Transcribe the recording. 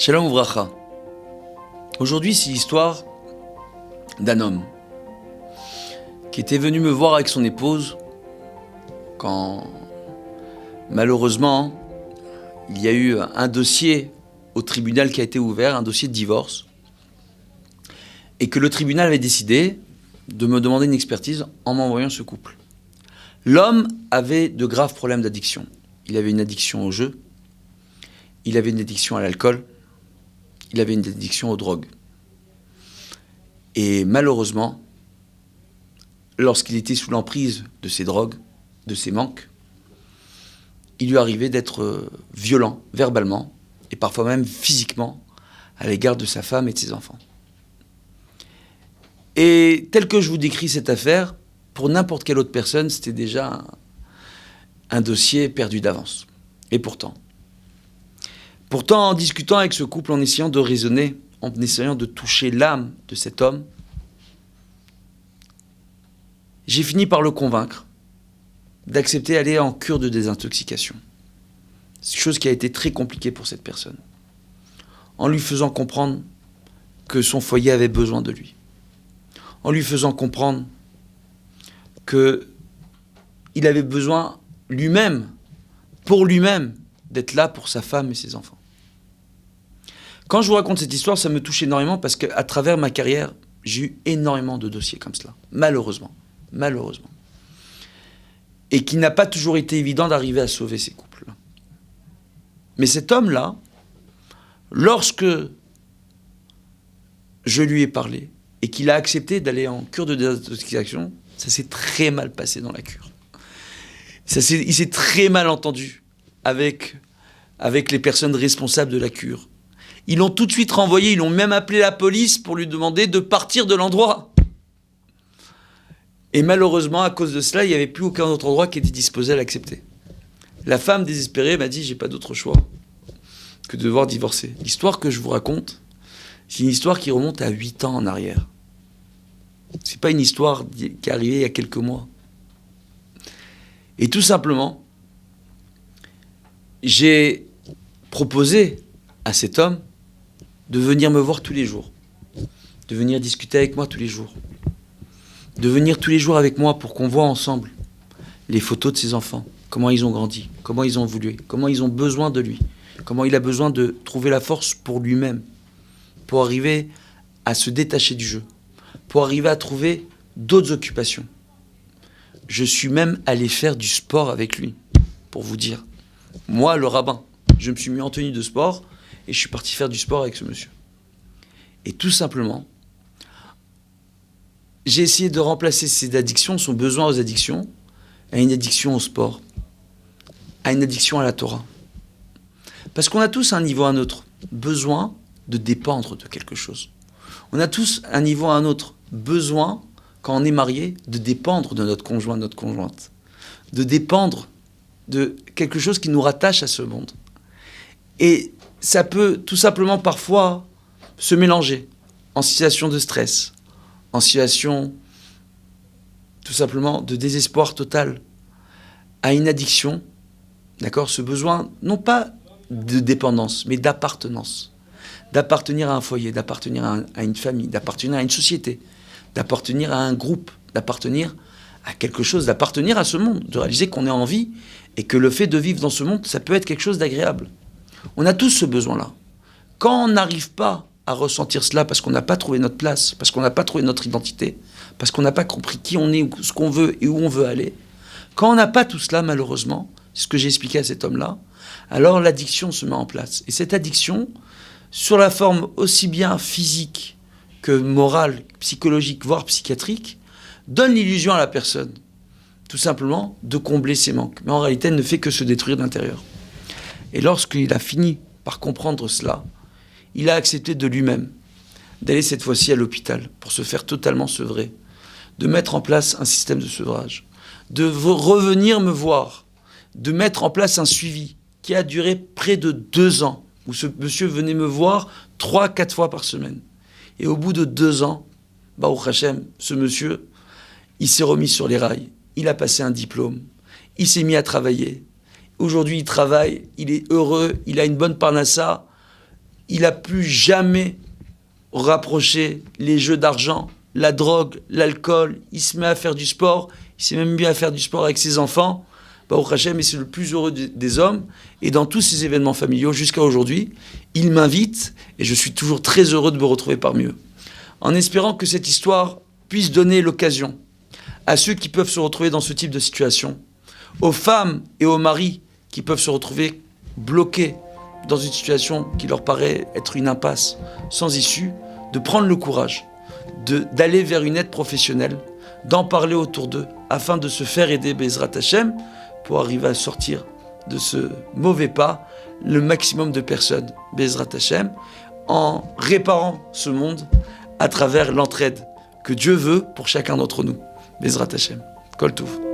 Shalom Uvracha. Aujourd'hui, c'est l'histoire d'un homme qui était venu me voir avec son épouse quand, malheureusement, il y a eu un dossier au tribunal qui a été ouvert, un dossier de divorce, et que le tribunal avait décidé de me demander une expertise en m'envoyant ce couple. L'homme avait de graves problèmes d'addiction. Il avait une addiction au jeu, il avait une addiction à l'alcool, il avait une addiction aux drogues. Et malheureusement, lorsqu'il était sous l'emprise de ces drogues, de ces manques, il lui arrivait d'être violent, verbalement, et parfois même physiquement, à l'égard de sa femme et de ses enfants. Et tel que je vous décris cette affaire, pour n'importe quelle autre personne, c'était déjà un dossier perdu d'avance. Et pourtant, en discutant avec ce couple, en essayant de raisonner, en essayant de toucher l'âme de cet homme, j'ai fini par le convaincre d'accepter d'aller en cure de désintoxication. C'est chose qui a été très compliquée pour cette personne. En lui faisant comprendre que son foyer avait besoin de lui. En lui faisant comprendre qu'il avait besoin lui-même, pour lui-même, d'être là pour sa femme et ses enfants. Quand je vous raconte cette histoire, ça me touche énormément parce qu'à travers ma carrière, j'ai eu énormément de dossiers comme cela. Malheureusement. Et qu'il n'a pas toujours été évident d'arriver à sauver ces couples. Mais cet homme-là, lorsque je lui ai parlé et qu'il a accepté d'aller en cure de désintoxication, ça s'est très mal passé dans la cure. Il s'est très mal entendu avec les personnes responsables de la cure. Ils l'ont tout de suite renvoyé, ils l'ont même appelé la police pour lui demander de partir de l'endroit. Et malheureusement, à cause de cela, il n'y avait plus aucun autre endroit qui était disposé à l'accepter. La femme désespérée m'a dit « j'ai pas d'autre choix que de devoir divorcer ». L'histoire que je vous raconte, c'est une histoire qui remonte à 8 ans en arrière. C'est pas une histoire qui est arrivée il y a quelques mois. Et tout simplement, j'ai proposé à cet homme de venir me voir tous les jours, de venir discuter avec moi tous les jours, de venir tous les jours avec moi pour qu'on voit ensemble les photos de ses enfants, comment ils ont grandi, comment ils ont évolué, comment ils ont besoin de lui, comment il a besoin de trouver la force pour lui-même, pour arriver à se détacher du jeu, pour arriver à trouver d'autres occupations. Je suis même allé faire du sport avec lui, pour vous dire. Moi, le rabbin, je me suis mis en tenue de sport et je suis parti faire du sport avec ce monsieur. Et tout simplement, j'ai essayé de remplacer ses addictions, son besoin aux addictions, à une addiction au sport, à une addiction à la Torah. Parce qu'on a tous à un niveau à un autre besoin de dépendre de quelque chose. On a tous à un niveau à un autre besoin, quand on est marié, de dépendre de notre conjoint, de notre conjointe. De dépendre de quelque chose qui nous rattache à ce monde. Et ça peut tout simplement parfois se mélanger en situation de stress, en situation tout simplement de désespoir total, à une addiction, d'accord, ce besoin, non pas de dépendance, mais d'appartenance. D'appartenir à un foyer, d'appartenir à une famille, d'appartenir à une société, d'appartenir à un groupe, d'appartenir à quelque chose, d'appartenir à ce monde, de réaliser qu'on est en vie et que le fait de vivre dans ce monde, ça peut être quelque chose d'agréable. On a tous ce besoin-là. Quand on n'arrive pas à ressentir cela parce qu'on n'a pas trouvé notre place, parce qu'on n'a pas trouvé notre identité, parce qu'on n'a pas compris qui on est, ce qu'on veut et où on veut aller, quand on n'a pas tout cela, malheureusement, c'est ce que j'ai expliqué à cet homme-là, alors l'addiction se met en place. Et cette addiction, sur la forme aussi bien physique que morale, psychologique, voire psychiatrique, donne l'illusion à la personne, tout simplement, de combler ses manques. Mais en réalité, elle ne fait que se détruire de l'intérieur. Et lorsqu'il a fini par comprendre cela, il a accepté de lui-même d'aller cette fois-ci à l'hôpital pour se faire totalement sevrer, de mettre en place un système de sevrage, de revenir me voir, de mettre en place un suivi qui a duré près de 2 ans, où ce monsieur venait me voir 3-4 fois par semaine. Et au bout de 2 ans, Baruch Hashem, ce monsieur, il s'est remis sur les rails, il a passé un diplôme, il s'est mis à travailler. Aujourd'hui, il travaille, il est heureux, il a une bonne parnassa. il a plus jamais rapproché les jeux d'argent, la drogue, l'alcool, il se met à faire du sport, il s'est même mis à faire du sport avec ses enfants, Baruch Hashem, et c'est le plus heureux des hommes, et dans tous ces événements familiaux jusqu'à aujourd'hui, il m'invite, et je suis toujours très heureux de me retrouver parmi eux. En espérant que cette histoire puisse donner l'occasion à ceux qui peuvent se retrouver dans ce type de situation, aux femmes et aux maris qui peuvent se retrouver bloqués dans une situation qui leur paraît être une impasse sans issue, de prendre le courage, d'aller vers une aide professionnelle, d'en parler autour d'eux, afin de se faire aider Bezrat Hashem, pour arriver à sortir de ce mauvais pas le maximum de personnes, Bezrat Hashem, en réparant ce monde à travers l'entraide que Dieu veut pour chacun d'entre nous. Bezrat Hashem. Kol Tov.